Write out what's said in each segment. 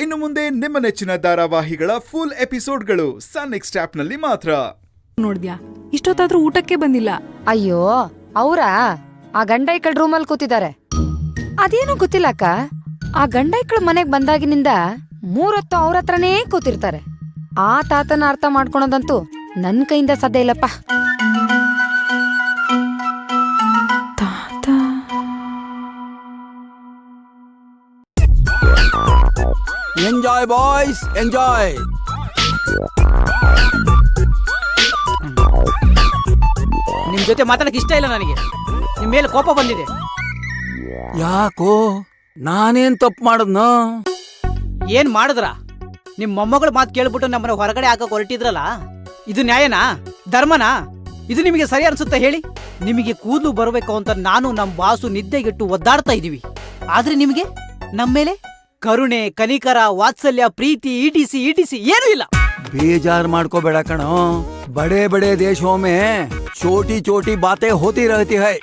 ಇನ್ನು ಮುಂದೆ ನಿಮ್ಮ ನೆಚ್ಚಿನ ಧಾರಾವಾಹಿಗಳ ಫುಲ್ ಎಪಿಸೋಡ್ಗಳು ಸನ್ ನೆಕ್ಸ್ಟ್ ಆಪ್ನಲ್ಲಿ ಮಾತ್ರ. ನೋಡ್ದ್ಯಾ, ಇಷ್ಟೊತ್ತಾದ್ರೂ ಊಟಕ್ಕೆ ಬಂದಿಲ್ಲ. ಅಯ್ಯೋ ಅವ್ರಾ ಆ ಗಂಡೈಕಳ್ ರೂಮಲ್ಲಿ ಕೂತಿದ್ದಾರೆ. ಅದೇನೋ ಗೊತ್ತಿಲ್ಲ ಅಕ್ಕ, ಆ ಗಂಡೈಕಳ್ ಮನೆಗ್ ಬಂದಾಗಿನಿಂದ 3 ಹೊತ್ತು ಅವ್ರ ಹತ್ರನೇ ಕೂತಿರ್ತಾರೆ. ಆ ತಾತನ ಅರ್ಥ ಮಾಡ್ಕೊಳೋದಂತೂ ನನ್ ಕೈಯಿಂದ ಸಾಧ್ಯ ಇಲ್ಲಪ್ಪ. Enjoy boys enjoy. ನಿಮ್ ಜೊತೆ ಮಾತಾಡಕ್ ಇಷ್ಟ ಇಲ್ಲ ನನಗೆ. ನಿಮ್ ಮೇಲೆ ಕೋಪ ಬಂದಿದೆ. ಯಾಕೋ ನಾನೇನ್ ತಪ್ಪು ಮಾಡದ್ನೋ? ಏನ್ ಮಾಡಿದ್ರ? ನಿಮ್ ಮೊಮ್ಮಗಳ ಮಾತು ಕೇಳ್ಬಿಟ್ಟು ನಮ್ಮನ್ನ ಹೊರಗಡೆ ಹಾಕಕ್ ಹೊರಟಿದ್ರಲ್ಲ, ಇದು ನ್ಯಾಯನಾ, ಧರ್ಮನಾ? ಇದು ನಿಮಗೆ ಸರಿ ಅನ್ಸುತ್ತಾ ಹೇಳಿ? ನಿಮಗೆ ಕೂದಲು ಬರಬೇಕು ಅಂತ ನಾನು ನಮ್ ಬಾಸು ನಿದ್ದೆಗೆಟ್ಟು ಒದ್ದಾಡ್ತಾ ಇದೀವಿ. ಆದ್ರೆ ನಿಮಗೆ ನಮ್ಮ ಮೇಲೆ ಕರುಣೆ, ಕನಿಕರ, ವಾತ್ಸಲ್ಯ, ಪ್ರೀತಿ ಇಟಿಸಿ ಏನೂ ಇಲ್ಲ. ಬೇಜಾರ್ ಮಾಡ್ಕೋಬೇಡ ಕಣೋ. ಬಡೇ ಬಡೇ ದೇಶೋं में छोटी छोटी बातें होती रहती है.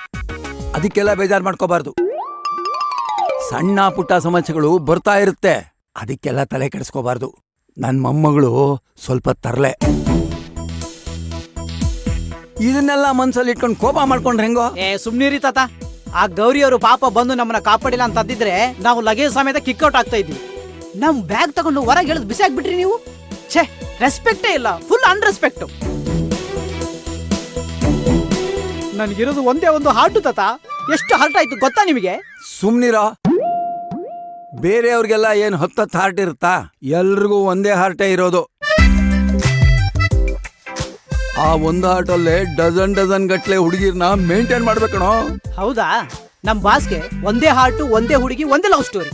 ಅದಕ್ಕೆಲ್ಲ ಬೇಜಾರ್ ಮಾಡ್ಕೋಬಾರ್ದು. ಸಣ್ಣ ಪುಟ್ಟ ಸಮಸ್ಯೆಗಳು ಬರ್ತಾ ಇರುತ್ತೆ, ಅದಕ್ಕೆಲ್ಲ ತಲೆ ಕೆಡಿಸ್ಕೋಬಾರ್ದು. ನನ್ ಮೊಮ್ಮಗಳು ಸ್ವಲ್ಪ ತರ್ಲೆ. ಇದನ್ನೆಲ್ಲ ಮನ್ಸಲ್ಲಿ ಇಟ್ಕೊಂಡು ಕೋಪ ಮಾಡ್ಕೊಂಡ್ರೆ ಹೆಂಗೋ? ಸುಮ್ನಿರಿ ತಾತ. ಆ ಗೌರಿಯವರು ಪಾಪ ಬಂದು ನಮ್ಮನ್ನ ಕಾಪಾಡಿಲ್ಲ ಅಂತಂದಿದ್ರೆ ನಾವು ಲಗೇಜ್ ಸಮೇತ ಕಿಕ್ಔಟ್ ಆಗ್ತಾ ಇದ್ವಿ. ನಮ್ ಬ್ಯಾಗ್ ತಗೊಂಡು ಹೊರಗೆ ಎಳೆದು ಬಿಸಿ ಆಗ್ಬಿಟ್ರಿ ನೀವು. ಛೇ, ರೆಸ್ಪೆಕ್ಟೇ ಇಲ್ಲ, ಫುಲ್ ಅನ್ರೆಸ್ಪೆಕ್ಟ್. ನನಗಿರೋದು ಒಂದೇ ಒಂದು ಹಾರ್ಟು ತಾತ. ಎಷ್ಟು ಹಾರ್ಟ್ ಆಯ್ತು ಗೊತ್ತಾ ನಿಮಗೆ? ಸುಮ್ನಿರ. ಬೇರೆಯವ್ರಿಗೆಲ್ಲ ಏನ್ 10 ಹಾರ್ಟ್ ಇರುತ್ತಾ? ಎಲ್ರಿಗೂ ಒಂದೇ ಹಾರ್ಟೇ ಇರೋದು. ಆ ಒಂದು ಹಾರ್ಟಲ್ಲೇ ಡಜನ್ ಗಟ್ಲೆ ಹುಡುಗಿರ್ನ ಮೇಂಟೈನ್ ಮಾಡ್ಬೇಕಣೋ. ಹೌದಾ? ನಮ್ ಬಾಸ್ಗೆ ಒಂದೇ ಹಾರ್ಟು, ಒಂದೇ ಹುಡುಗಿ, ಒಂದೇ ಲವ್ ಸ್ಟೋರಿ.